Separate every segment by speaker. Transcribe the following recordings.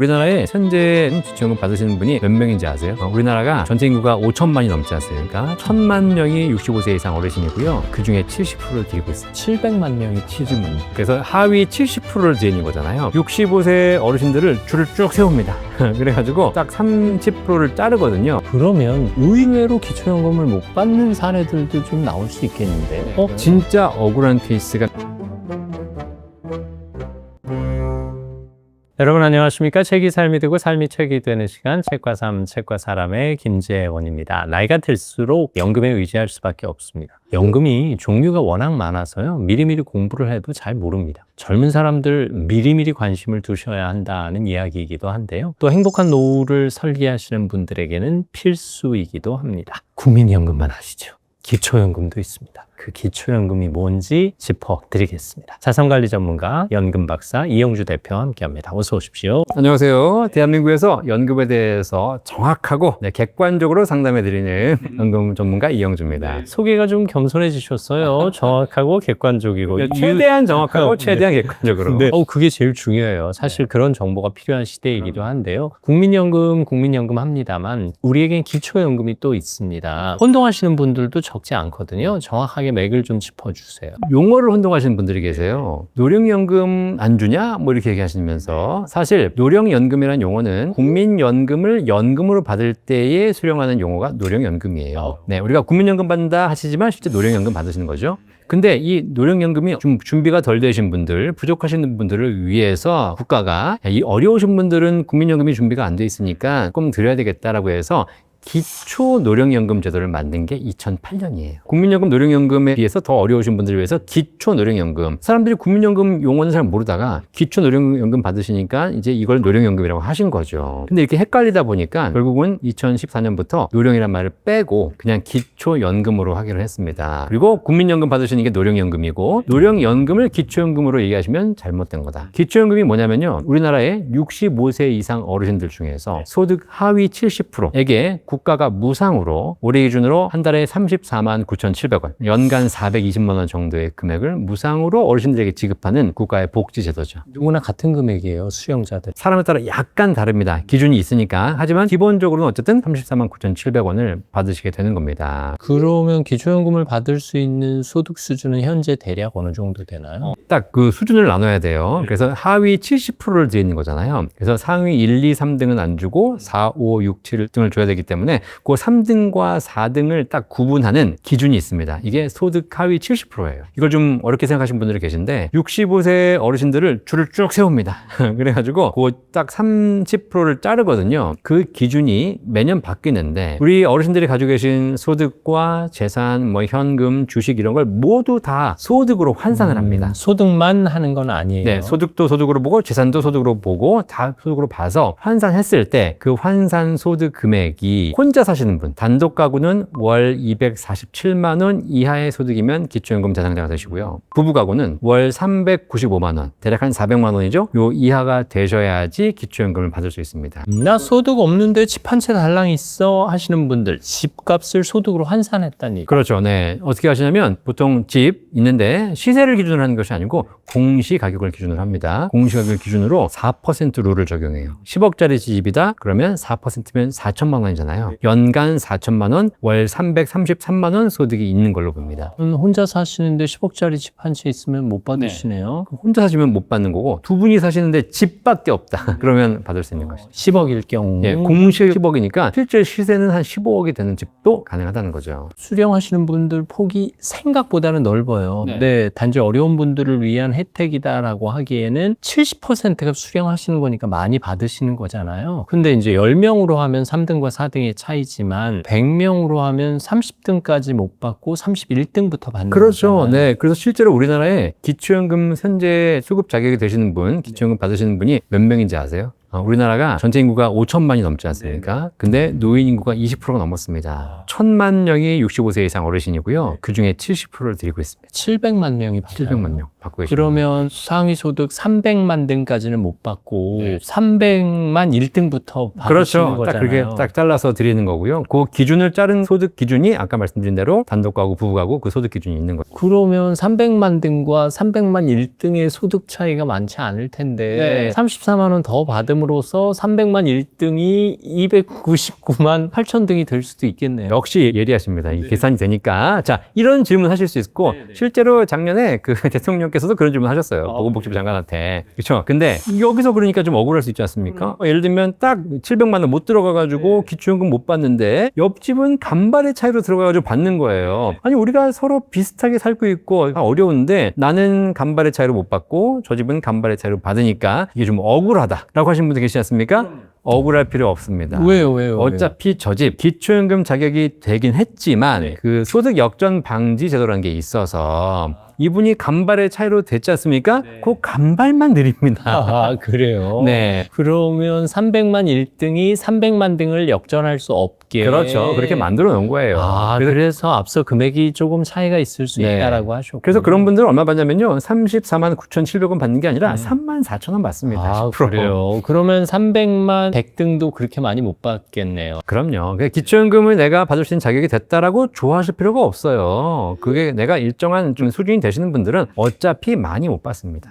Speaker 1: 우리나라에 현재 기초연금 받으시는 분이 몇 명인지 아세요? 우리나라가 전체 인구가 5천만이 넘지 않습니까? 1,000만 명이 65세 이상 어르신이고요. 그 중에 70%를 드리고 있어요.
Speaker 2: 700만 명이
Speaker 1: 70만 명. 그래서 하위 70%를 드리는 거잖아요. 65세 어르신들을 줄을 쭉 세웁니다. 그래가지고 딱 30%를 자르거든요.
Speaker 2: 그러면 의외로 기초연금을 못 받는 사례들도 좀 나올 수 있겠는데
Speaker 1: 진짜 억울한 케이스가
Speaker 2: 여러분 안녕하십니까? 책이 삶이 되고 삶이 책이 되는 시간 책과 삶, 책과 사람의 김재원입니다. 나이가 들수록 연금에 의지할 수밖에 없습니다. 연금이 종류가 워낙 많아서요. 미리미리 공부를 해도 잘 모릅니다. 젊은 사람들 미리미리 관심을 두셔야 한다는 이야기이기도 한데요. 또 행복한 노후를 설계하시는 분들에게는 필수이기도 합니다. 국민연금만 아시죠? 기초연금도 있습니다. 그 기초연금이 뭔지 짚어드리겠습니다. 자산관리 전문가 연금 박사 이영주 대표와 함께합니다. 어서 오십시오.
Speaker 1: 안녕하세요. 대한민국에서 연금에 대해서 정확하고 객관적으로 상담해드리는 연금 전문가 이영주입니다.
Speaker 2: 소개가 좀 겸손해지셨어요. 정확하고 객관적이고
Speaker 1: 최대한 정확하고 최대한 객관적으로.
Speaker 2: 네. 그게 제일 중요해요. 사실 그런 정보가 필요한 시대이기도 한데요. 국민연금 합니다만 우리에겐 기초연금이 또 있습니다. 혼동하시는 분들도 적지 않거든요. 정확하게 맥을 좀 짚어주세요.
Speaker 1: 용어를 혼동하시는 분들이 계세요. 노령연금 안 주냐? 뭐 이렇게 얘기하시면서 사실 노령연금이라는 용어는 국민연금을 연금으로 받을 때에 수령하는 용어가 노령연금이에요. 네, 우리가 국민연금 받는다 하시지만 실제 노령연금 받으시는 거죠. 근데 이 노령연금이 좀 준비가 덜 되신 분들, 부족하신 분들을 위해서 국가가 이 어려우신 분들은 국민연금이 준비가 안 돼 있으니까 조금 드려야 되겠다라고 해서 기초 노령연금 제도를 만든 게 2008년이에요. 국민연금 노령연금에 비해서 더 어려우신 분들을 위해서 기초 노령연금. 사람들이 국민연금 용어는 잘 모르다가 기초 노령연금 받으시니까 이제 이걸 노령연금이라고 하신 거죠. 근데 이렇게 헷갈리다 보니까 결국은 2014년부터 노령이란 말을 빼고 그냥 기초연금으로 하기로 했습니다. 그리고 국민연금 받으시는 게 노령연금이고 노령연금을 기초연금으로 얘기하시면 잘못된 거다. 기초연금이 뭐냐면요. 우리나라의 65세 이상 어르신들 중에서 소득 하위 70%에게 국가가 무상으로 올해 기준으로 한 달에 34만 9,700원, 연간 420만 원 정도의 금액을 무상으로 어르신들에게 지급하는 국가의 복지 제도죠.
Speaker 2: 누구나 같은 금액이에요. 수령자들.
Speaker 1: 사람에 따라 약간 다릅니다. 기준이 있으니까. 하지만 기본적으로는 어쨌든 34만 9,700원을 받으시게 되는 겁니다.
Speaker 2: 그러면 기초연금을 받을 수 있는 소득 수준은 현재 대략 어느 정도 되나요?
Speaker 1: 딱 그 수준을 나눠야 돼요. 그래서 하위 70%를 드리는 거잖아요. 그래서 상위 1, 2, 3등은 안 주고 4, 5, 6, 7등을 줘야 되기 때문에 그 3등과 4등을 딱 구분하는 기준이 있습니다. 이게 소득 하위 70%예요. 이걸 좀 어렵게 생각하시는 분들이 계신데 65세 어르신들을 줄을 쭉 세웁니다. 그래가지고 그 딱 30%를 자르거든요. 그 기준이 매년 바뀌는데 우리 어르신들이 가지고 계신 소득과 재산, 뭐 현금, 주식 이런 걸 모두 다 소득으로 환산을 합니다.
Speaker 2: 소득만 하는 건 아니에요.
Speaker 1: 네, 소득도 소득으로 보고 재산도 소득으로 보고 다 소득으로 봐서 환산했을 때 그 환산 소득 금액이 혼자 사시는 분, 단독 가구는 월 247만 원 이하의 소득이면 기초연금 대상자가 되시고요. 부부 가구는 월 395만 원, 대략 한 400만 원이죠. 요 이하가 되셔야지 기초연금을 받을 수 있습니다.
Speaker 2: 나 소득 없는데 집 한 채 달랑 있어 하시는 분들 집값을 소득으로 환산했다니.
Speaker 1: 그렇죠. 네. 어떻게 하시냐면 보통 집 있는데 시세를 기준으로 하는 것이 아니고 공시 가격을 기준으로 합니다. 공시 가격을 기준으로 4% 룰을 적용해요. 10억짜리 집이다 그러면 4%면 4천만 원이잖아요. 연간 4천만 원, 월 333만 원 소득이 있는 걸로 봅니다.
Speaker 2: 혼자 사시는데 10억짜리 집 한 채 있으면 못 받으시네요.
Speaker 1: 혼자 사시면 못 받는 거고 두 분이 사시는데 집밖에 없다. 그러면 받을 수 있는 것이죠.
Speaker 2: 10억일 경우
Speaker 1: 예, 공시 10억이니까 실제 시세는 한 15억이 되는 집도 가능하다는 거죠.
Speaker 2: 수령하시는 분들 폭이 생각보다는 넓어요. 네, 단지 어려운 분들을 위한 혜택이다라고 하기에는 70%가 수령하시는 거니까 많이 받으시는 거잖아요. 근데 이제 10명으로 하면 3등과 4등의 차이지만 100명으로 하면 30등까지 못 받고 31등부터 받는
Speaker 1: 그렇죠.
Speaker 2: 거잖아요.
Speaker 1: 네. 그래서 실제로 우리나라에 기초연금 현재 수급 자격이 되시는 분, 기초연금 받으시는 분이 몇 명인지 아세요? 우리나라가 전체 인구가 5천만이 넘지 않습니까? 근데 노인 인구가 20%가 넘었습니다. 1,000만 명이 65세 이상 어르신이고요. 그 중에 70%를 드리고 있습니다.
Speaker 2: 700만 명이 받아요.
Speaker 1: 700만 명 받고 계십니다.
Speaker 2: 그러면 상위 소득 300만 등까지는 못 받고 300만 1등부터 받으시는
Speaker 1: 그렇죠.
Speaker 2: 거잖아요.
Speaker 1: 딱 그렇게 딱 잘라서 드리는 거고요. 그 기준을 자른 소득 기준이 아까 말씀드린 대로 단독 가구, 부부 가구 그 소득 기준이 있는 거죠.
Speaker 2: 그러면 300만 등과 300만 1등의 소득 차이가 많지 않을 텐데 34만 원 더 받으면 됨으로써 300만 1등이 299만 8천 등이 될 수도 있겠네요.
Speaker 1: 역시 예리하십니다. 이 계산이 되니까. 자, 이런 질문 하실 수 있고, 실제로 작년에 그 대통령께서도 그런 질문 하셨어요. 보건복지부 장관한테. 그렇죠. 근데 여기서 그러니까 좀 억울할 수 있지 않습니까? 예를 들면 딱 700만 원 못 들어가가지고 기초연금 못 받는데 옆집은 간발의 차이로 들어가가지고 받는 거예요. 아니, 우리가 서로 비슷하게 살고 있고 어려운데 나는 간발의 차이로 못 받고 저 집은 간발의 차이로 받으니까 이게 좀 억울하다라고 하신 분들 계시지 않습니까? 억울할 필요 없습니다.
Speaker 2: 왜요?
Speaker 1: 어차피 저 집 기초연금 자격이 되긴 했지만 그 소득 역전 방지 제도라는 게 있어서 이분이 간발의 차이로 됐지 않습니까? 그 간발만 드립니다.
Speaker 2: 아, 그래요?
Speaker 1: 네.
Speaker 2: 그러면 300만 1등이 300만 등을 역전할 수 없게.
Speaker 1: 그렇죠. 그렇게 만들어 놓은 거예요.
Speaker 2: 아, 그래서 앞서 금액이 조금 차이가 있을 수
Speaker 1: 네.
Speaker 2: 있다라고 하셨고.
Speaker 1: 그래서 그런 분들은 얼마 받냐면요. 34만 9,700원 받는 게 아니라 3만 4천 원 받습니다.
Speaker 2: 아,
Speaker 1: 10%.
Speaker 2: 그래요? 그러면 300만 100등도 그렇게 많이 못 받겠네요.
Speaker 1: 그럼요. 그러니까 기초연금을 내가 받을 수 있는 자격이 됐다라고 좋아하실 필요가 없어요. 그게 내가 일정한 좀 수준이 되시는 분들은 어차피 많이 못 받습니다.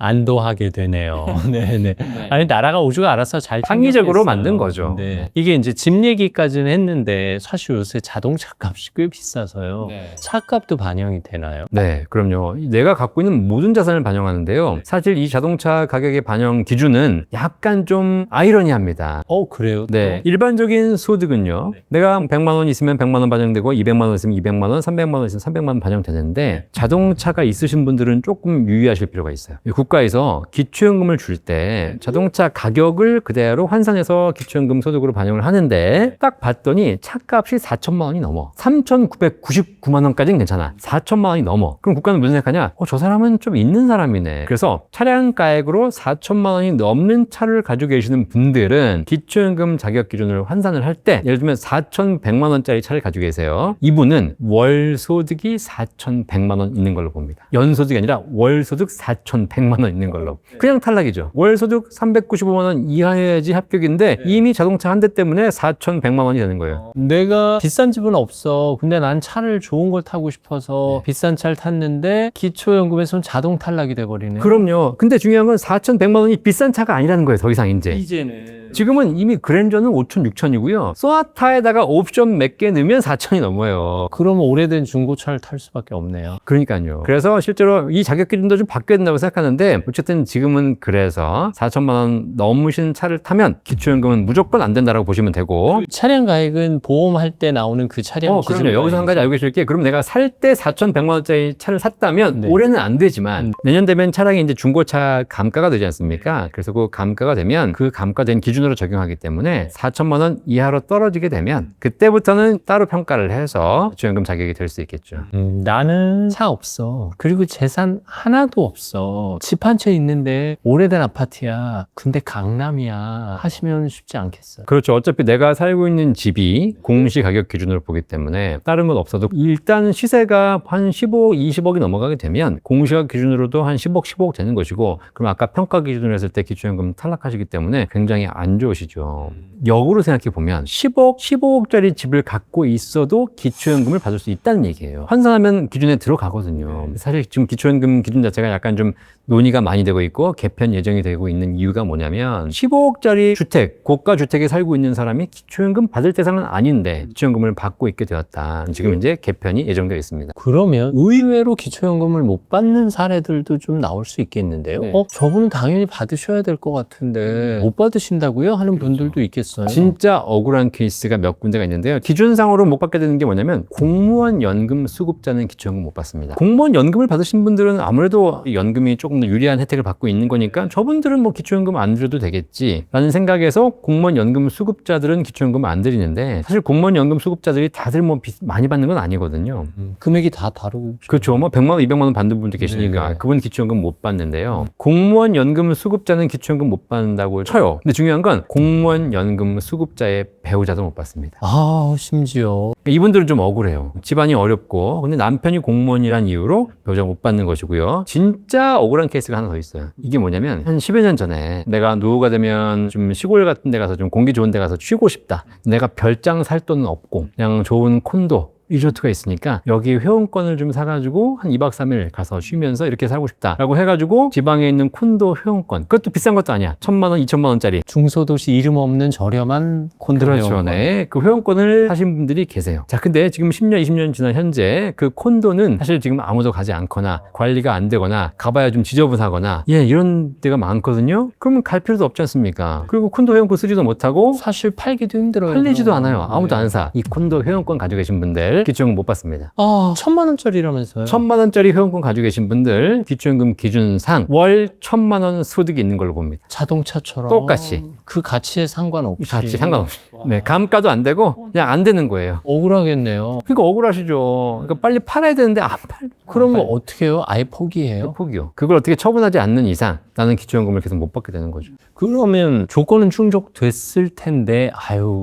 Speaker 2: 안도하게 되네요. 네네. 아니, 나라가 오죽 알아서 잘
Speaker 1: 창의적으로
Speaker 2: 챙겼겠어요.
Speaker 1: 만든 거죠.
Speaker 2: 네. 이게 이제 집 얘기까지는 했는데 사실 요새 자동차 값이 꽤 비싸서요. 차값도 반영이 되나요?
Speaker 1: 네, 그럼요. 내가 갖고 있는 모든 자산을 반영하는데요. 사실 이 자동차 가격의 반영 기준은 약간 좀 아이러니합니다.
Speaker 2: 그래요?
Speaker 1: 네. 일반적인 소득은요. 내가 100만 원 있으면 100만 원 반영되고 200만 원 있으면 200만 원, 300만 원 있으면 300만 원 반영되는데 자동차가 있으신 분들은 조금 유의하실 필요가 있어요. 국가에서 기초연금을 줄 때 자동차 가격을 그대로 환산해서 기초연금 소득으로 반영을 하는데 딱 봤더니 차값이 4천만 원이 넘어. 3,999만 원까지는 괜찮아. 4천만 원이 넘어. 그럼 국가는 무슨 생각하냐? 저 사람은 좀 있는 사람이네. 그래서 차량가액으로 4천만 원이 넘는 차를 가지고 계시는 분들은 기초연금 자격 기준을 환산을 할 때 예를 들면 4,100만 원짜리 차를 가지고 계세요. 이분은 월 소득이 4,100만 원 있는 걸로 봅니다. 연소득이 아니라 월 소득 4,100만 원 있는 걸로. 그냥 탈락이죠. 월 소득 395만 원 이하여야지 합격인데 이미 자동차 한 대 때문에 4,100만 원이 되는 거예요.
Speaker 2: 내가 비싼 집은 없어. 근데 난 차를 좋은 걸 타고 싶어서 비싼 차를 탔는데 기초연금에서는 자동 탈락이 돼버리네.
Speaker 1: 그럼요. 근데 중요한 건 4,100만 원이 비싼 차가 아니라는 거예요. 더 이상 이제.
Speaker 2: 이제는.
Speaker 1: 지금은 이미 그랜저는 5,000, 6,000이고요. 소나타에다가 옵션 몇 개 넣으면 4,000이 넘어요.
Speaker 2: 그러면 오래된 중고차를 탈 수밖에 없네요.
Speaker 1: 그러니까요. 그래서 실제로 이 자격 기준도 좀 바뀌어야 된다고 생각하는데 어쨌든 지금은 그래서 4천만 원 넘으신 차를 타면 기초연금은 무조건 안 된다라고 보시면 되고
Speaker 2: 차량 가액은 보험할 때 나오는 그 차량 기준.
Speaker 1: 그럼요. 여기서 한 가지 알고 계실 게 그럼 내가 살 때 4,100만 원짜리 차를 샀다면
Speaker 2: 네.
Speaker 1: 올해는 안 되지만 내년 되면 차량이 이제 중고차 감가가 되지 않습니까? 그래서 그 감가가 되면 그 감가된 기준으로 적용하기 때문에 4천만 원 이하로 떨어지게 되면 그때부터는 따로 평가를 해서 기초연금 자격이 될 수 있겠죠.
Speaker 2: 나는 차 없어. 그리고 재산 하나도 없어. 집 한 채 있는데 오래된 아파트야. 근데 강남이야. 하시면 쉽지 않겠어요.
Speaker 1: 그렇죠. 어차피 내가 살고 있는 집이 공시 가격 기준으로 보기 때문에 다른 건 없어도 일단 시세가 한 15억, 20억이 넘어가게 되면 공시가격 기준으로도 한 10억, 15억 되는 것이고 그럼 아까 평가 기준으로 했을 때 기초연금 탈락하시기 때문에 굉장히 안 좋으시죠. 역으로 생각해 보면 10억, 15억짜리 집을 갖고 있어도 기초연금을 받을 수 있다는 얘기예요. 환산하면 기준에 들어가거든요. 사실 지금 기초연금 기준 자체가 약간 좀 논의가 많이 되고 있고 개편 예정이 되고 있는 이유가 뭐냐면 15억짜리 주택, 고가 주택에 살고 있는 사람이 기초연금 받을 대상은 아닌데 기초연금을 받고 있게 되었다. 지금 이제 개편이 예정되어 있습니다.
Speaker 2: 그러면 의외로 기초연금을 못 받는 사례들도 좀 나올 수 있겠는데요.
Speaker 1: 네.
Speaker 2: 저분은 당연히 받으셔야 될 것 같은데 못 받으신다고요? 하는 분들도 있겠어요.
Speaker 1: 진짜 억울한 케이스가 몇 군데가 있는데요. 기준상으로 못 받게 되는 게 뭐냐면 공무원 연금 수급자는 기초연금 못 받습니다. 공무원 연금을 받으신 분들은 아무래도 연금이 조금 더 유리한 혜택을 받고 있는 거니까 저분들은 뭐 기초연금 안 드려도 되겠지 라는 생각에서 공무원 연금 수급자들은 기초연금 안 드리는데 사실 공무원 연금 수급자들이 다들 뭐 많이 받는 건 아니거든요.
Speaker 2: 금액이 다 다르고.
Speaker 1: 그렇죠. 뭐 100만 원, 200만 원 받는 분들 계시니까
Speaker 2: 네.
Speaker 1: 그분 기초연금 못 받는데요. 공무원 연금 수급자는 기초연금 못 받는다고 쳐요. 근데 중요한 건 공무원 연금 수급자의 배우자도 못 받습니다.
Speaker 2: 아, 심지어.
Speaker 1: 이분들은 좀 억울해요. 집안이 어렵고 근데 남편이 공무원이란 이유로 배우자가 못 받는 것이고요. 진짜 억울한 케이스가 하나 더 있어요. 이게 뭐냐면 한 10여 년 전에 내가 노후가 되면 좀 시골 같은 데 가서 좀 공기 좋은 데 가서 쉬고 싶다. 내가 별장 살 돈은 없고 그냥 좋은 콘도 리조트가 있으니까 여기 회원권을 좀 사가지고 한 2박 3일 가서 쉬면서 이렇게 살고 싶다라고 해가지고 지방에 있는 콘도 회원권, 그것도 비싼 것도 아니야. 1,000만 원, 2,000만 원짜리.
Speaker 2: 중소도시 이름 없는 저렴한 콘도
Speaker 1: 그렇죠.
Speaker 2: 회원권.
Speaker 1: 네. 그 회원권을 사신 분들이 계세요. 자, 근데 지금 10년, 20년 지난 현재 그 콘도는 사실 지금 아무도 가지 않거나 관리가 안 되거나 가봐야 좀 지저분하거나 이런 데가 많거든요. 그러면 갈 필요도 없지 않습니까? 그리고 콘도 회원권 쓰지도 못하고
Speaker 2: 사실 팔기도 힘들어요.
Speaker 1: 팔리지도
Speaker 2: 그럼.
Speaker 1: 않아요. 아무도 안 사. 이 콘도 회원권 가지고 계신 분들 기초연금 못 받습니다.
Speaker 2: 1,000만 원짜리라면서요.
Speaker 1: 1,000만 원짜리 회원권 가지고 계신 분들 기초연금 기준상 월 1,000만 원 소득이 있는 걸로 봅니다.
Speaker 2: 자동차처럼
Speaker 1: 똑같이.
Speaker 2: 그 가치에 상관없이.
Speaker 1: 같이 상관없이. 네, 감가도 안 되고 그냥 안 되는 거예요.
Speaker 2: 억울하겠네요.
Speaker 1: 그러니까 억울하시죠. 그러니까 빨리 팔아야 되는데 안 팔.
Speaker 2: 그러면 어떻게 해요? 아예 포기해요?
Speaker 1: 포기요. 그걸 어떻게 처분하지 않는 이상 나는 기초연금을 계속 못 받게 되는 거죠.
Speaker 2: 그러면 조건은 충족됐을 텐데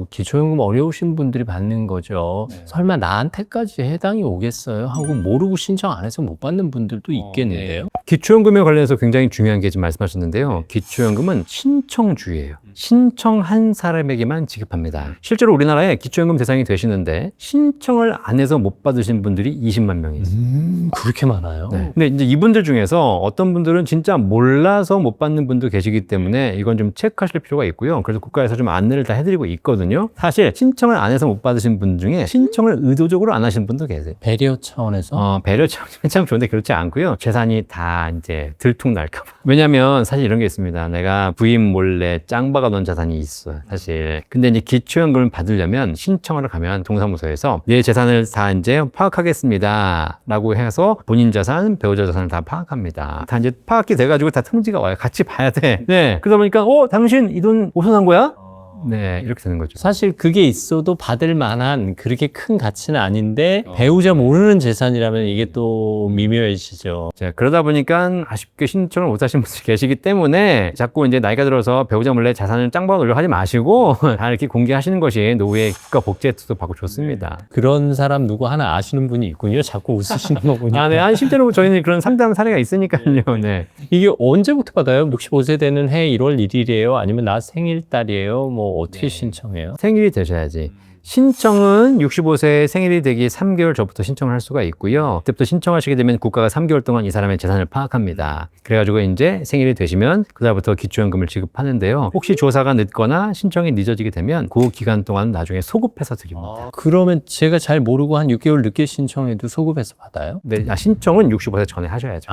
Speaker 2: 기초연금 어려우신 분들이 받는 거죠. 설마 나한테까지 해당이 오겠어요? 하고 모르고 신청 안 해서 못 받는 분들도 있겠는데요.
Speaker 1: 기초연금에 관련해서 굉장히 중요한 게 지금 말씀하셨는데요. 기초연금은 신청주의예요. 신청한 사람에게만 지급합니다. 실제로 우리나라에 기초연금 대상이 되시는데 신청을 안 해서 못 받으신 분들이 20만 명이 있어요.
Speaker 2: 그렇게 많아요?
Speaker 1: 네. 근데 이제 이분들 중에서 어떤 분들은 진짜 몰라서 못 받는 분도 계시기 때문에 이건 좀 체크하실 필요가 있고요. 그래서 국가에서 좀 안내를 다 해드리고 있거든요. 사실 신청을 안 해서 못 받으신 분 중에 신청을 의도적으로 안 하신 분도 계세요.
Speaker 2: 배려 차원에서?
Speaker 1: 배려 참 좋은데 그렇지 않고요. 재산이 다 이제 들통날까 봐. 왜냐면 사실 이런 게 있습니다. 내가 부인 몰래 짱 박아놓은 자산이 있어요. 사실. 근데 이제 기초연금을 받으려면 신청을 가면 동사무소에서 내 재산을 다 이제 파악하겠습니다. 라고 해서 본인 자산, 배우자 자산을 다 파악합니다. 다 이제 파악이 돼가지고 다 통지가 와요. 같이 봐야 돼. 네. 그러다 보니까, 당신 이 돈 오선한 거야? 네, 이렇게 되는 거죠.
Speaker 2: 사실 그게 있어도 받을 만한 그렇게 큰 가치는 아닌데 배우자 모르는 재산이라면 이게 또 미묘해지죠.
Speaker 1: 자, 그러다 보니까 아쉽게 신청을 못 하신 분들이 계시기 때문에 자꾸 이제 나이가 들어서 배우자 몰래 자산을 짱 박아 놓으려고 하지 마시고 다 이렇게 공개하시는 것이 노후의 국가 복지 혜택도 받고 좋습니다.
Speaker 2: 그런 사람 누구 하나 아시는 분이 있군요. 자꾸 웃으시는 거 보니까.
Speaker 1: 네. 실제로 저희는 그런 상담 사례가 있으니까요. 네.
Speaker 2: 이게 언제부터 받아요? 65세 되는 해 1월 1일이에요? 아니면 나 생일달이에요? 뭐 어떻게 신청해요?
Speaker 1: 생일이 되셔야지. 신청은 65세 생일이 되기 3개월 전부터 신청을 할 수가 있고요. 그때부터 신청하시게 되면 국가가 3개월 동안 이 사람의 재산을 파악합니다. 그래가지고 이제 생일이 되시면 그다음부터 기초연금을 지급하는데요. 혹시 조사가 늦거나 신청이 늦어지게 되면 그 기간 동안 나중에 소급해서 드립니다.
Speaker 2: 그러면 제가 잘 모르고 한 6개월 늦게 신청해도 소급해서 받아요?
Speaker 1: 네, 신청은 65세 전에 하셔야죠.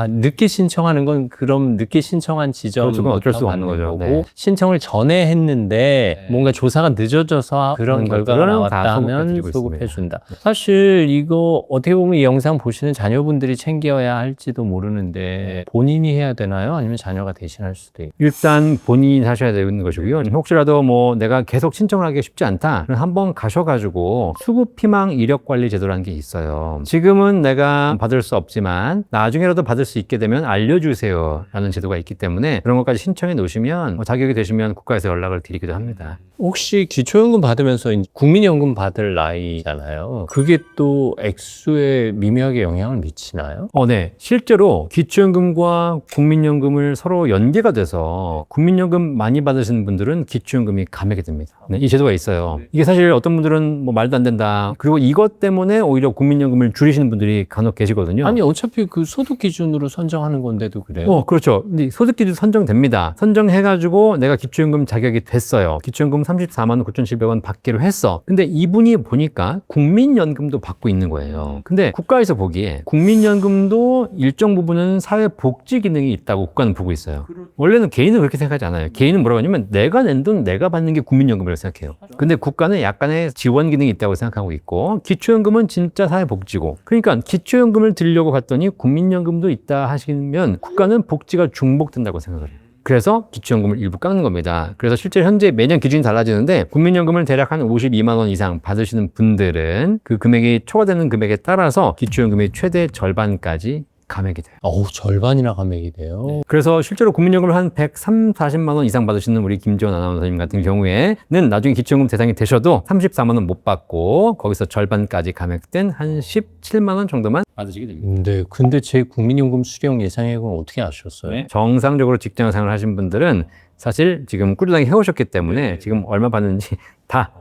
Speaker 2: 늦게 신청하는 건 그럼 늦게 신청한 지점
Speaker 1: 그건 어쩔 수 없는 거죠. 네.
Speaker 2: 신청을 전에 했는데 뭔가 조사가 늦어져서 그런 결과가 나왔다 하면 소급해준다. 사실 이거 어떻게 보면 이 영상 보시는 자녀분들이 챙겨야 할지도 모르는데 본인이 해야 되나요? 아니면 자녀가 대신할 수도 있고?
Speaker 1: 일단 본인이 하셔야 되는 것이고요. 혹시라도 뭐 내가 계속 신청을 하기 쉽지 않다. 그럼 한번 가셔가지고 수급희망 이력관리 제도라는 게 있어요. 지금은 내가 받을 수 없지만 나중에라도 받을 수 있게 되면 알려주세요 라는 제도가 있기 때문에 그런 것까지 신청해 놓으시면 자격이 되시면 국가에서 연락을 드리기도 합니다.
Speaker 2: 혹시 기초연금 받으면서 국민연금 받을 나이잖아요. 그게 또 액수에 미묘하게 영향을 미치나요?
Speaker 1: 네. 실제로 기초연금과 국민연금을 서로 연계가 돼서 국민연금 많이 받으시는 분들은 기초연금이 감액이 됩니다. 네, 이 제도가 있어요. 이게 사실 어떤 분들은 뭐 말도 안 된다. 그리고 이것 때문에 오히려 국민연금을 줄이시는 분들이 간혹 계시거든요.
Speaker 2: 아니 어차피 그 소득 기준으로 선정하는 건데도 그래요?
Speaker 1: 그렇죠. 근데 소득 기준 선정됩니다. 선정해가지고 내가 기초연금 자격이 됐어요. 기초연금 34만 9,700원 받기로 했어. 근데 이분이 보니까 국민연금도 받고 있는 거예요. 근데 국가에서 보기에 국민연금도 일정 부분은 사회복지 기능이 있다고 국가는 보고 있어요. 원래는 개인은 그렇게 생각하지 않아요. 개인은 뭐라고 하냐면 내가 낸 돈 내가 받는 게 국민연금이라고 생각해요. 근데 국가는 약간의 지원 기능이 있다고 생각하고 있고 기초연금은 진짜 사회복지고 그러니까 기초연금을 드리려고 갔더니 국민연금도 있다 하시면 국가는 복지가 중복된다고 생각을 해요. 그래서 기초연금을 일부 깎는 겁니다. 그래서 실제 현재 매년 기준이 달라지는데 국민연금을 대략 한 52만 원 이상 받으시는 분들은 그 금액이 초과되는 금액에 따라서 기초연금의 최대 절반까지 감액이 돼요.
Speaker 2: 절반이나 감액이 돼요?
Speaker 1: 그래서 실제로 국민연금을 한 140만 원 이상 받으시는 우리 김지원 아나운서님 같은 경우에는 나중에 기초연금 대상이 되셔도 34만 원 못 받고 거기서 절반까지 감액된 한 17만 원 정도만 받으시게 됩니다.
Speaker 2: 네, 근데 제 국민연금 수령 예상액은 어떻게 아셨어요?
Speaker 1: 네. 정상적으로 직장 생활을 하신 분들은 사실 지금 꾸준하게 해오셨기 때문에 지금 얼마 받는지 다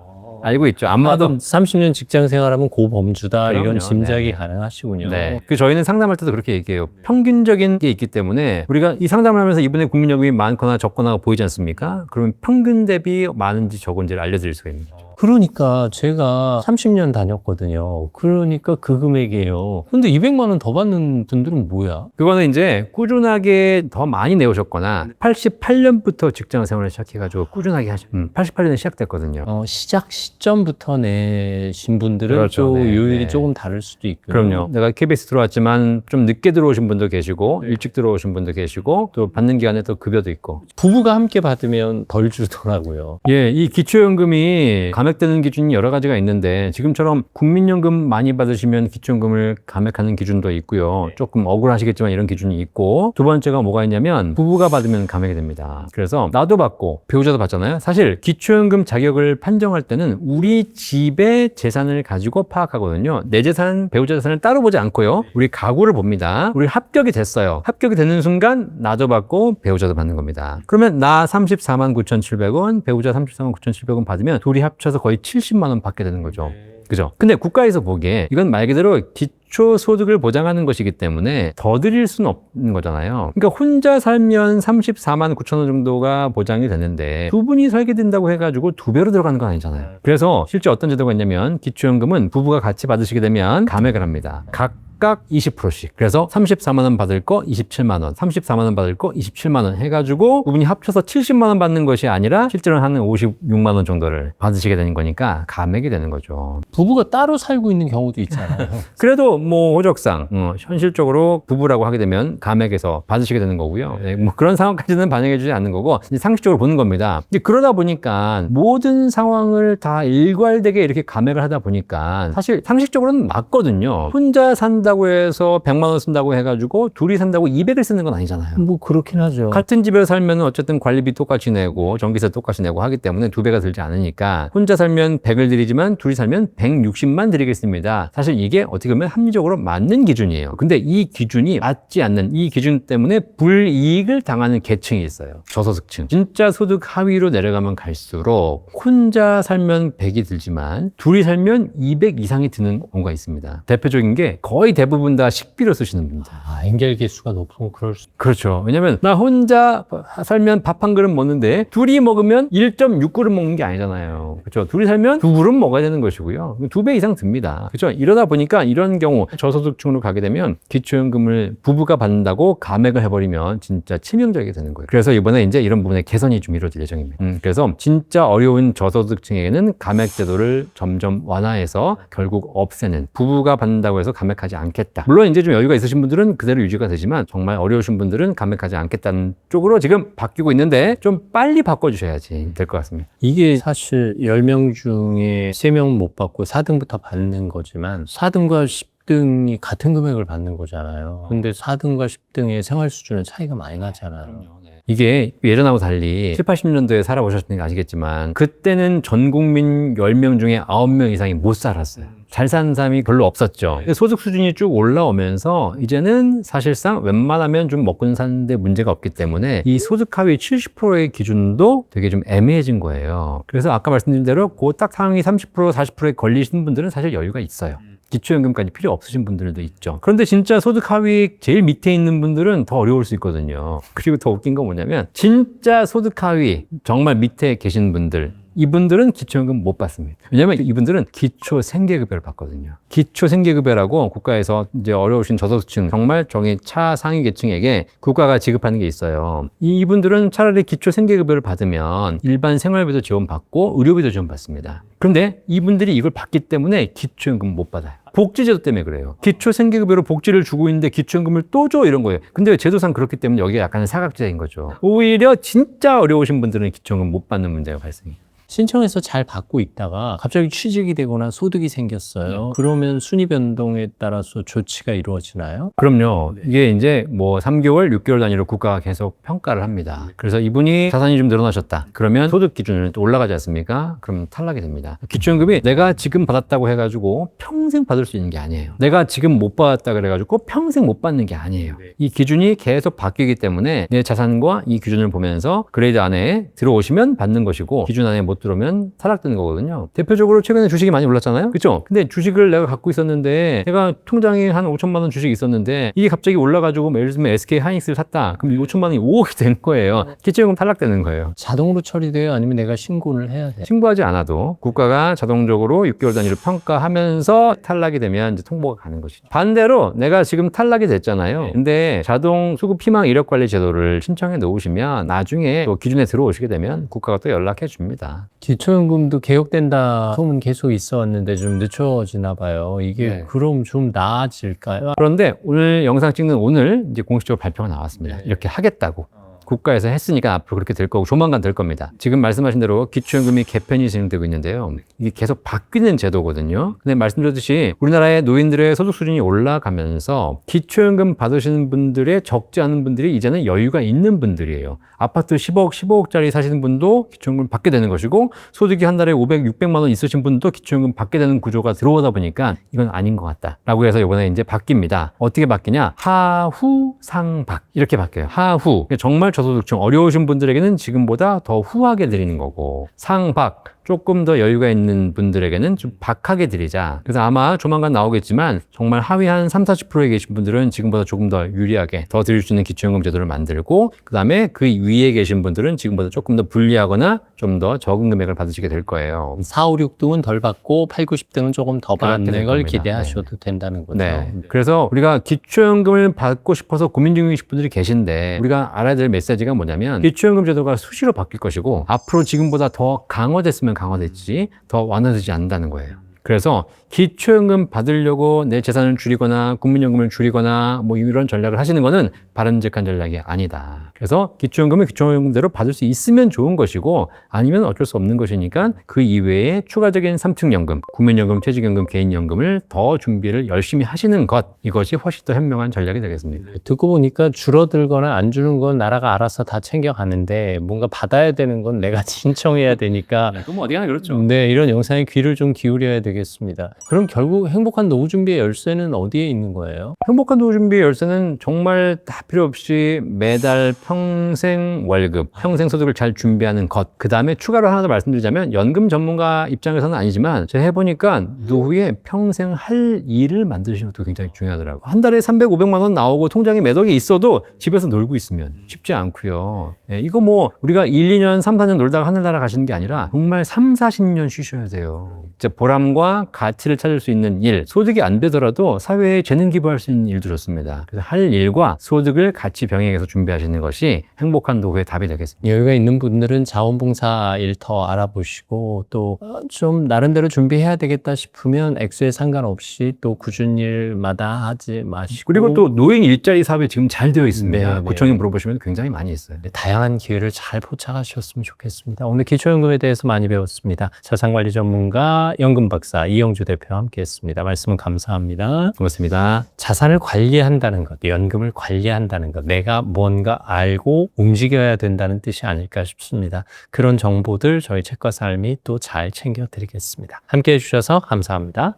Speaker 1: 알고 있죠. 아마도
Speaker 2: 30년 직장 생활하면 고범주다
Speaker 1: 그럼요.
Speaker 2: 이런 짐작이
Speaker 1: 네.
Speaker 2: 가능하시군요.
Speaker 1: 네. 그 저희는 상담할 때도 그렇게 얘기해요. 평균적인 게 있기 때문에 우리가 이 상담을 하면서 이분의 국민연금이 많거나 적거나 보이지 않습니까? 그러면 평균 대비 많은지 적은지를 알려드릴 수가 있습니다.
Speaker 2: 그러니까 제가 30년 다녔거든요. 그러니까 그 금액이에요. 근데 200만 원 더 받는 분들은 뭐야?
Speaker 1: 그거는 이제 꾸준하게 더 많이 내오셨거나 88년부터 직장 생활을 시작해가지고 꾸준하게 88년에 시작됐거든요.
Speaker 2: 시작 시점부터 내신 분들은
Speaker 1: 그렇죠.
Speaker 2: 또
Speaker 1: 네,
Speaker 2: 요일이
Speaker 1: 네.
Speaker 2: 조금 다를 수도 있고요.
Speaker 1: 그럼요. 내가 KBS 들어왔지만 좀 늦게 들어오신 분도 계시고 일찍 들어오신 분도 계시고 또 받는 기간에 또 급여도 있고.
Speaker 2: 부부가 함께 받으면 덜 주더라고요.
Speaker 1: 예, 이 기초연금이 감액되는 기준이 여러 가지가 있는데 지금처럼 국민연금 많이 받으시면 기초연금을 감액하는 기준도 있고요. 조금 억울하시겠지만 이런 기준이 있고 두 번째가 뭐가 있냐면 부부가 받으면 감액이 됩니다. 그래서 나도 받고 배우자도 받잖아요. 사실 기초연금 자격을 판정할 때는 우리 집의 재산을 가지고 파악하거든요. 내 재산, 배우자 재산을 따로 보지 않고요. 우리 가구를 봅니다. 우리 합격이 됐어요. 합격이 되는 순간 나도 받고 배우자도 받는 겁니다. 그러면 나 34만 9,700원, 배우자 34만 9,700원 받으면 둘이 합쳐서 거의 70만 원 받게 되는 거죠. 그죠? 근데 국가에서 보기에 이건 말 그대로 기초소득을 보장하는 것이기 때문에 더 드릴 수는 없는 거잖아요. 그러니까 혼자 살면 34만 9천 원 정도가 보장이 되는데 두 분이 살게 된다고 해가지고 두 배로 들어가는 건 아니잖아요. 그래서 실제 어떤 제도가 있냐면 기초연금은 부부가 같이 받으시게 되면 감액을 합니다. 각각 20%씩. 그래서 34만 원 받을 거 27만 원, 34만 원 받을 거 27만 원 해가지고 두 분이 합쳐서 70만 원 받는 것이 아니라 실제로는 한 56만 원 정도를 받으시게 되는 거니까 감액이 되는 거죠.
Speaker 2: 부부가 따로 살고 있는 경우도 있잖아요.
Speaker 1: 그래도 뭐 호적상 현실적으로 부부라고 하게 되면 감액에서 받으시게 되는 거고요. 네, 뭐 그런 상황까지는 반영해 주지 않는 거고 이제 상식적으로 보는 겁니다. 이제 그러다 보니까 모든 상황을 다 일괄되게 이렇게 감액을 하다 보니까 사실 상식적으로는 맞거든요. 혼자 산다고 해서 100만 원 쓴다고 해가지고 둘이 산다고 200을 쓰는 건 아니잖아요.
Speaker 2: 뭐 그렇긴 하죠.
Speaker 1: 같은 집에 살면 어쨌든 관리비 똑같이 내고 전기세 똑같이 내고 하기 때문에 두 배가 들지 않으니까 혼자 살면 100을 드리지만 둘이 살면 160만 드리겠습니다. 사실 이게 어떻게 보면 합리적으로 맞는 기준이에요. 근데 이 기준이 맞지 않는 이 기준 때문에 불이익을 당하는 계층이 있어요. 저소득층. 진짜 소득 하위로 내려가면 갈수록 혼자 살면 100이 들지만 둘이 살면 200 이상이 드는 경우가 있습니다. 대표적인 게 거의 대부분 다 식비로 쓰시는 분들.
Speaker 2: 엔겔 개수가 높으면 그럴 수.
Speaker 1: 그렇죠. 왜냐면 나 혼자 살면 밥 한 그릇 먹는데 둘이 먹으면 1.6그릇 먹는 게 아니잖아요. 그렇죠. 둘이 살면 2그릇 먹어야 되는 것이고요. 2배 이상 듭니다. 그렇죠. 이러다 보니까 이런 경우 저소득층으로 가게 되면 기초연금을 부부가 받는다고 감액을 해버리면 진짜 치명적이게 되는 거예요. 그래서 이번에 이제 이런 부분에 개선이 좀 이루어질 예정입니다. 그래서 진짜 어려운 저소득층에게는 감액 제도를 점점 완화해서 결국 없애는, 부부가 받는다고 해서 감액하지 않겠다. 물론 이제 좀 여유가 있으신 분들은 그대로 유지가 되지만 정말 어려우신 분들은 감액하지 않겠다는 쪽으로 지금 바뀌고 있는데 좀 빨리 바꿔주셔야지 될 것 같습니다.
Speaker 2: 이게 사실 10명 중에 3명 못 받고 4등부터 받는 거지만 4등과 10등이 같은 금액을 받는 거잖아요. 근데 4등과 10등의 생활 수준은 차이가 많이 나잖아요.
Speaker 1: 이게 예전하고 달리 7, 80년도에 살아보셨으니까 아시겠지만 그때는 전 국민 10명 중에 9명 이상이 못 살았어요. 잘 사는 사람이 별로 없었죠. 소득 수준이 쭉 올라오면서 이제는 사실상 웬만하면 좀 먹고 사는데 문제가 없기 때문에 이 소득 하위 70%의 기준도 되게 좀 애매해진 거예요. 그래서 아까 말씀드린 대로 그 딱 상위 30%, 40%에 걸리시는 분들은 사실 여유가 있어요. 기초연금까지 필요 없으신 분들도 있죠. 그런데 진짜 소득 하위 제일 밑에 있는 분들은 더 어려울 수 있거든요. 그리고 더 웃긴 건 뭐냐면 진짜 소득 하위 정말 밑에 계신 분들, 이분들은 기초연금 못 받습니다. 왜냐면 이분들은 기초 생계급여를 받거든요. 기초 생계급여라고 국가에서 이제 어려우신 저소득층, 정말 정의 차상위 계층에게 국가가 지급하는 게 있어요. 이분들은 차라리 기초 생계급여를 받으면 일반 생활비도 지원받고 의료비도 지원받습니다. 그런데 이분들이 이걸 받기 때문에 기초연금 못 받아요. 복지제도 때문에 그래요. 기초생계급여로 복지를 주고 있는데 기초연금을 또 줘 이런 거예요. 근데 제도상 그렇기 때문에 여기가 약간 사각지대인 거죠. 오히려 진짜 어려우신 분들은 기초연금 못 받는 문제가 발생해요.
Speaker 2: 신청해서 잘 받고 있다가 갑자기 취직이 되거나 소득이 생겼어요. 그러면 순위 변동에 따라서 조치가 이루어지나요?
Speaker 1: 그럼요. 이게 이제 뭐 3개월, 6개월 단위로 국가가 계속 평가를 합니다. 그래서 이분이 자산이 좀 늘어나셨다. 그러면 소득 기준은 또 올라가지 않습니까? 그럼 탈락이 됩니다. 기초연금이 내가 지금 받았다고 해가지고 평생 받을 수 있는 게 아니에요. 내가 지금 못 받았다 그래가지고 평생 못 받는 게 아니에요. 이 기준이 계속 바뀌기 때문에 내 자산과 이 기준을 보면서 그레이드 안에 들어오시면 받는 것이고 기준 안에 못 못 들어오면 탈락되는 거거든요. 대표적으로 최근에 주식이 많이 올랐잖아요. 그렇죠? 근데 주식을 내가 갖고 있었는데 내가 통장에 한 5천만 원 주식이 있었는데 이게 갑자기 올라가지고 예를 들면 SK 하이닉스를 샀다. 그럼 이 5천만 원이 5억이 된 거예요. 기초연금 탈락되는 거예요.
Speaker 2: 자동으로 처리돼요? 아니면 내가 신고를 해야 돼요?
Speaker 1: 신고하지 않아도 국가가 자동적으로 6개월 단위로 평가하면서 탈락이 되면 이제 통보가 가는 것이죠. 반대로 내가 지금 탈락이 됐잖아요. 근데 자동 수급 희망 이력 관리 제도를 신청해 놓으시면 나중에 또 기준에 들어오시게 되면 국가가 또 연락해 줍니다.
Speaker 2: 기초연금도 개혁된다 소문 계속 있었는데 좀 늦춰지나 봐요. 이게
Speaker 1: 네.
Speaker 2: 그럼 좀 나아질까요?
Speaker 1: 그런데 오늘 영상 찍는 오늘 이제 공식적으로 발표가 나왔습니다. 이렇게 하겠다고. 국가에서 했으니까 앞으로 그렇게 될 거고 조만간 될 겁니다. 지금 말씀하신 대로 기초연금이 개편이 진행되고 있는데요. 이게 계속 바뀌는 제도거든요. 근데 말씀드렸듯이 우리나라의 노인들의 소득 수준이 올라가면서 기초연금 받으시는 분들의 적지 않은 분들이 이제는 여유가 있는 분들이에요. 아파트 10억, 15억짜리 사시는 분도 기초연금 받게 되는 것이고 소득이 한 달에 500, 600만 원 있으신 분도 기초연금 받게 되는 구조가 들어오다 보니까 이건 아닌 것 같다. 라고 해서 이번에 이제 바뀝니다. 어떻게 바뀌냐? 하후, 상박. 이렇게 바뀌어요. 하후. 정말 저소득층 어려우신 분들에게는 지금보다 더 후하게 드리는 거고 상박 조금 더 여유가 있는 분들에게는 좀 박하게 드리자. 그래서 아마 조만간 나오겠지만 정말 하위 한 30-40%에 계신 분들은 지금보다 조금 더 유리하게 더 드릴 수 있는 기초연금 제도를 만들고 그다음에 그 위에 계신 분들은 지금보다 조금 더 불리하거나 좀 더 적은 금액을 받으시게 될 거예요.
Speaker 2: 4, 5, 6등은 덜 받고 8, 90등은 조금 더
Speaker 1: 그렇게
Speaker 2: 받는
Speaker 1: 될
Speaker 2: 걸
Speaker 1: 겁니다.
Speaker 2: 기대하셔도 된다는 거죠.
Speaker 1: 네. 그래서 우리가 기초연금을 받고 싶어서 고민 중이신 분들이 계신데 우리가 알아야 될 메시지가 뭐냐면 기초연금 제도가 수시로 바뀔 것이고 앞으로 지금보다 더 강화됐으면 강화됐지 더 완화되지 않는다는 거예요. 그래서 기초연금 받으려고 내 재산을 줄이거나 국민연금을 줄이거나 뭐 이런 전략을 하시는 거는 바람직한 전략이 아니다. 그래서 기초연금은 기초연금대로 받을 수 있으면 좋은 것이고 아니면 어쩔 수 없는 것이니까 그 이외에 추가적인 삼층연금, 국민연금, 퇴직연금, 개인연금을 더 준비를 열심히 하시는 것 이것이 훨씬 더 현명한 전략이 되겠습니다.
Speaker 2: 듣고 보니까 줄어들거나 안 주는 건 나라가 알아서 다 챙겨가는데 뭔가 받아야 되는 건 내가 신청해야 되니까
Speaker 1: 그럼 어디 가나 그렇죠.
Speaker 2: 네, 이런 영상에 귀를 좀 기울여야 되겠습니다. 그럼 결국 행복한 노후 준비의 열쇠는 어디에 있는 거예요?
Speaker 1: 행복한 노후 준비의 열쇠는 정말 다 필요 없이 매달 평생 월급, 평생 소득을 잘 준비하는 것. 그 다음에 추가로 하나 더 말씀드리자면 연금 전문가 입장에서는 아니지만 제가 해보니까 노후에 평생 할 일을 만드시는 것도 굉장히 중요하더라고요. 한 달에 300, 500만 원 나오고 통장에 몇 억이 있어도 집에서 놀고 있으면 쉽지 않고요. 예, 이거 뭐 우리가 1, 2년, 3, 4년 놀다가 하늘나라 가시는 게 아니라 정말 3, 40년 쉬셔야 돼요. 이제 보람과 가치를 찾을 수 있는 일, 소득이 안 되더라도 사회에 재능 기부할 수 있는 일도 좋습니다. 그래서 할 일과 소득을 같이 병행해서 준비하시는 것이 행복한 노후의 답이 되겠습니다.
Speaker 2: 여유가 있는 분들은 자원봉사 일 더 알아보시고 또 좀 나름대로 준비해야 되겠다 싶으면 액수에 상관없이 또 꾸준히 일마다 하지 마시고
Speaker 1: 그리고 또 노인 일자리 사업이 지금 잘 되어 있습니다.
Speaker 2: 네,
Speaker 1: 구청에 물어보시면 굉장히 많이 있어요.
Speaker 2: 다양한 기회를 잘 포착하셨으면 좋겠습니다. 오늘 기초연금에 대해서 많이 배웠습니다. 자산관리 전문가 연금 박사 이영주 대표와 함께했습니다. 말씀 감사합니다.
Speaker 1: 고맙습니다.
Speaker 2: 자산을 관리한다는 것, 연금을 관리한다는 것, 내가 뭔가 알고 움직여야 된다는 뜻이 아닐까 싶습니다. 그런 정보들 저희 책과 삶이 또 잘 챙겨드리겠습니다. 함께해 주셔서 감사합니다.